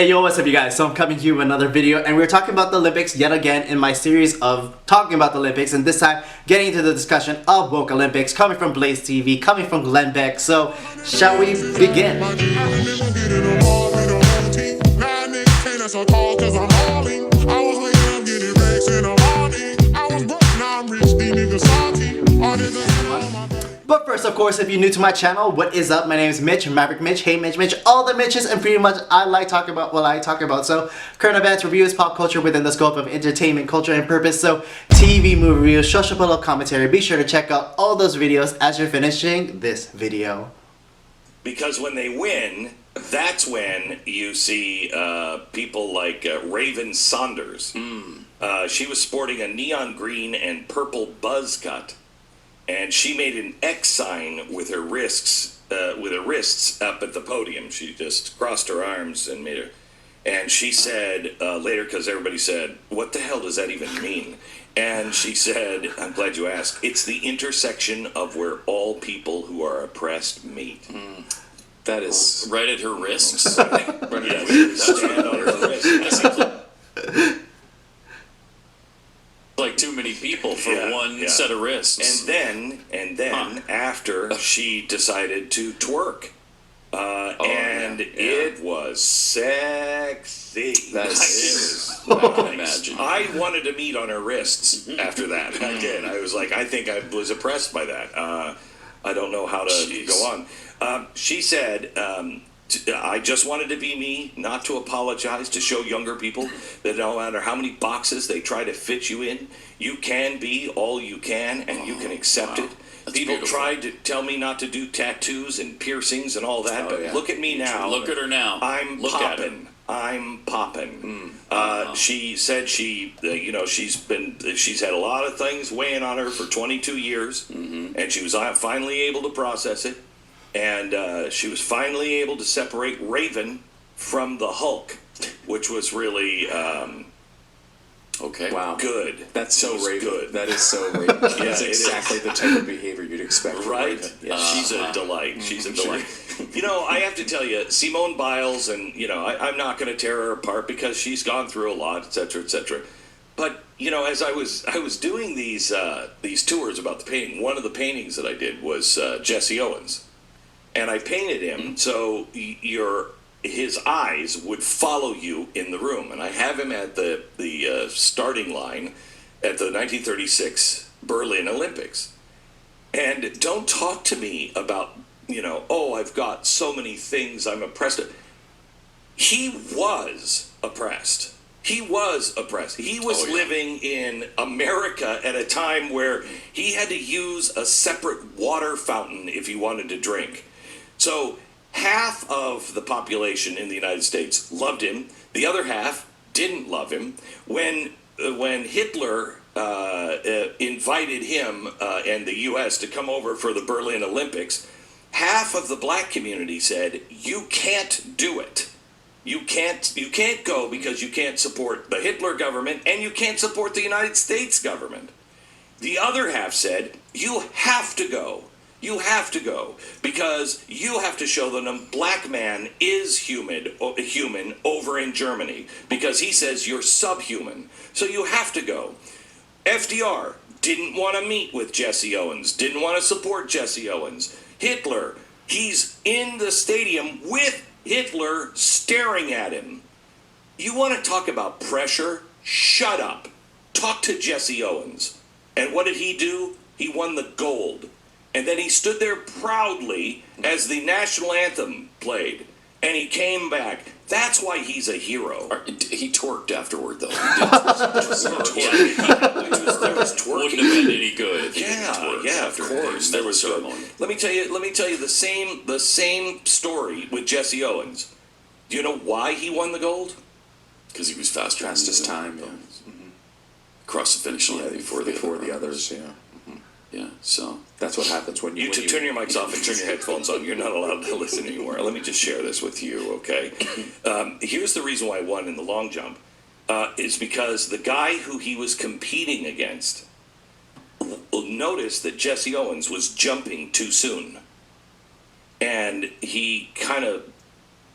Hey yo, what's up you guys? So I'm coming to you with another video and we're talking about the Olympics yet again in my series of talking about the Olympics, and this time getting into the discussion of woke Olympics coming from Blaze TV, coming from Glenn Beck. So shall we begin? But first, of course, if you're new to my channel, what is up? My name is Mitch, Maverick Mitch, Hey Mitch, all the Mitches, and pretty much I like talking about what I talk about. So, current events, reviews, pop culture within the scope of entertainment, culture, and purpose. So, TV, movie reviews, social political commentary. Be sure to check out all those videos as you're finishing this video. Because when they win, that's when you see people like Raven Saunders. She was sporting a neon green and purple buzz cut. And she made an X sign with her wrists up at the podium. She just crossed her arms and made her. And she said later, because everybody said, "What the hell does that even mean?" And she said, "I'm glad you asked. It's the intersection of where all people who are oppressed meet." That is right at her wrists. Stand on her wrist. Like too many people for one set of wrists. And then after she decided to twerk. It was sexy. I can imagine. I wanted to meet on her wrists after that. I did. I was like, I think I was oppressed by that. I don't know how to go on. She said, I just wanted to be me, not to apologize, to show younger people that no matter how many boxes they try to fit you in, you can be all you can and you can accept it. That's people beautiful. tried to tell me not to do tattoos and piercings and all that, but look at me now. Look at her now. I'm popping. I'm popping. She said she's had a lot of things weighing on her for 22 years, and she was finally able to process it. And she was finally able to separate Raven from the Hulk, which was really good. That's so Raven. Good. That is so Raven. That's exactly the type of behavior you'd expect from Right? Raven. Yeah. She's a delight. She's a delight. You know, I have to tell you, Simone Biles, and I'm not going to tear her apart because she's gone through a lot, etc., etc. But as I was doing these tours about the painting, one of the paintings that I did was Jesse Owens. And I painted him so his eyes would follow you in the room. And I have him at the starting line at the 1936 Berlin Olympics. And don't talk to me about, I've got so many things I'm oppressed. He was oppressed. He was oppressed. He was living in America at a time where he had to use a separate water fountain if he wanted to drink. So half of the population in the United States loved him. The other half didn't love him. When Hitler invited him and the U.S. to come over for the Berlin Olympics, half of the black community said, "You can't do it. You can't go because you can't support the Hitler government and you can't support the United States government." The other half said, "You have to go. You have to go because you have to show them a black man is human over in Germany because he says you're subhuman. So you have to go." FDR didn't want to meet with Jesse Owens, didn't want to support Jesse Owens. Hitler, he's in the stadium with Hitler staring at him. You want to talk about pressure? Shut up. Talk to Jesse Owens. And what did he do? He won the gold. And then he stood there proudly as the national anthem played. And he came back. That's why he's a hero. He twerked afterward, though. There was twerking. Wouldn't have been any good. Yeah, of course. There was good. Let me tell you the same story with Jesse Owens. Do you know why he won the gold? Because he was faster. Fastest time. Yeah. Across the finish line before the others. Yeah. Yeah, so that's what happens when you turn your mics off and turn your headphones on. You're not allowed to listen anymore. Let me just share this with you, okay? Here's the reason why I won in the long jump. Is because the guy who he was competing against noticed that Jesse Owens was jumping too soon. And he kind of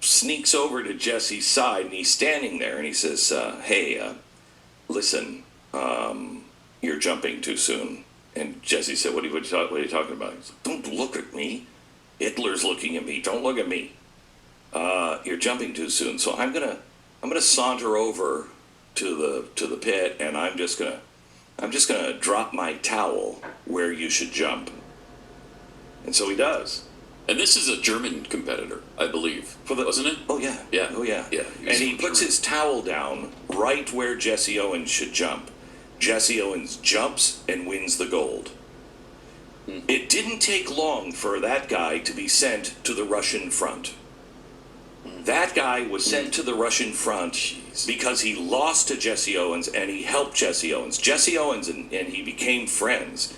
sneaks over to Jesse's side, and he's standing there, and he says, hey, listen, you're jumping too soon. And Jesse said, what are you talking about? He said, don't look at me. Hitler's looking at me. Don't look at me. You're jumping too soon. So I'm gonna saunter over to the pit, and I'm just gonna drop my towel where you should jump. And so he does. And this is a German competitor, I believe. Wasn't it? Oh yeah. Yeah. Oh yeah. Yeah. And he puts his towel down right where Jesse Owens should jump. Jesse Owens jumps and wins the gold. It didn't take long for that guy to be sent to the Russian front. That guy was sent to the Russian front because he lost to Jesse Owens, and he helped Jesse Owens. Jesse Owens and he became friends.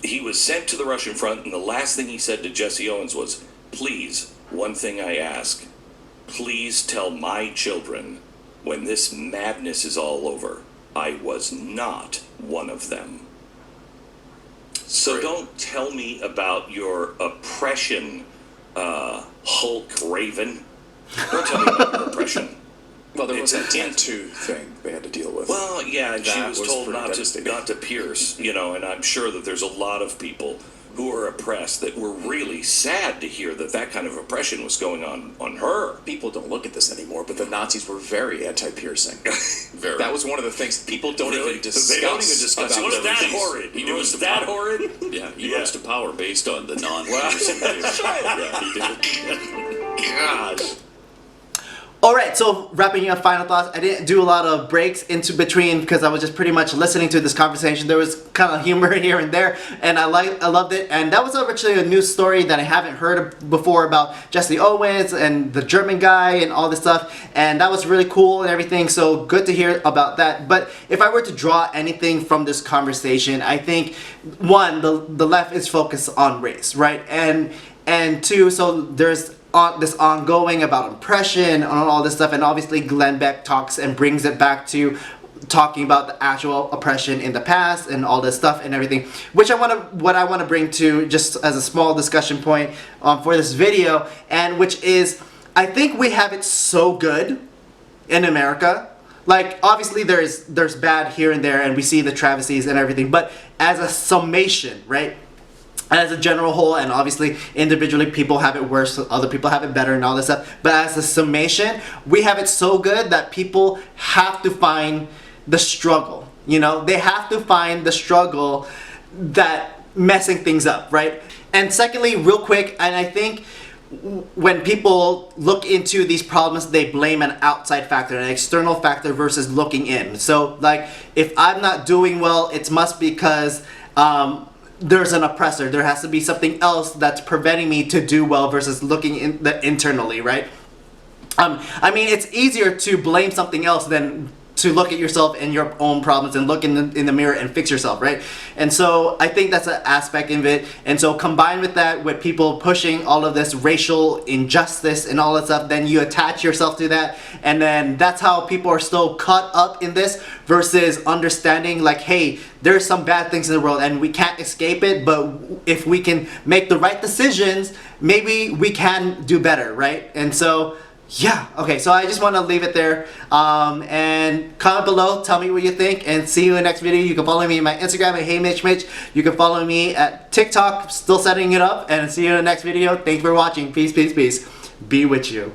He was sent to the Russian front, and the last thing he said to Jesse Owens was, please, one thing I ask, please tell my children, when this madness is all over, I was not one of them. So don't tell me about your oppression, Hulk Raven. Don't tell me about your oppression. Well, there was that tattoo thing they had to deal with. Well, yeah, and she was told not to pierce, and I'm sure that there's a lot of people who are oppressed that were really sad to hear that kind of oppression was going on her. People don't look at this anymore, but the Nazis were very anti-piercing. Very. That was one of the things people don't even discuss. They don't even discuss. It Was that horrid? He It was rose to that power. horrid? Yeah, he rose to power based on the non-piercing. Yeah, he did. Gosh. Alright, so wrapping up final thoughts, I didn't do a lot of breaks into between because I was just pretty much listening to this conversation. There was kind of humor here and there, and I loved it. And that was actually a new story that I haven't heard before about Jesse Owens and the German guy and all this stuff. And that was really cool and everything, so good to hear about that. But if I were to draw anything from this conversation, I think, one, the left is focused on race, right? And two, so there's this ongoing about oppression and all this stuff, and obviously Glenn Beck talks and brings it back to talking about the actual oppression in the past and all this stuff and everything, which what I want to bring to just as a small discussion point for this video, and which is, I think we have it so good in America. Like, obviously there's bad here and there, and we see the travesties and everything, but as a summation, right? As a general whole, and obviously individually people have it worse, other people have it better and all this stuff, but as a summation, we have it so good that people have to find the struggle, they have to find the struggle that messing things up, right? And secondly, real quick, and I think when people look into these problems, they blame an outside factor, an external factor versus looking in. So like, if I'm not doing well, it must be because there's an oppressor. There has to be something else that's preventing me to do well versus looking internally, right? I mean, it's easier to blame something else than to look at yourself and your own problems and look in the mirror and fix yourself, right? And so I think that's an aspect of it. And so combined with that, with people pushing all of this racial injustice and all that stuff, then you attach yourself to that, and then that's how people are still caught up in this versus understanding like, hey, there's some bad things in the world and we can't escape it, but if we can make the right decisions, maybe we can do better, right? And so yeah, okay, so I just want to leave it there, and comment below, tell me what you think, and see you in the next video. You can follow me on my Instagram at HeyMitchMitch. You can follow me at TikTok, still setting it up, and see you in the next video. Thanks for watching. Peace, peace, peace. Be with you.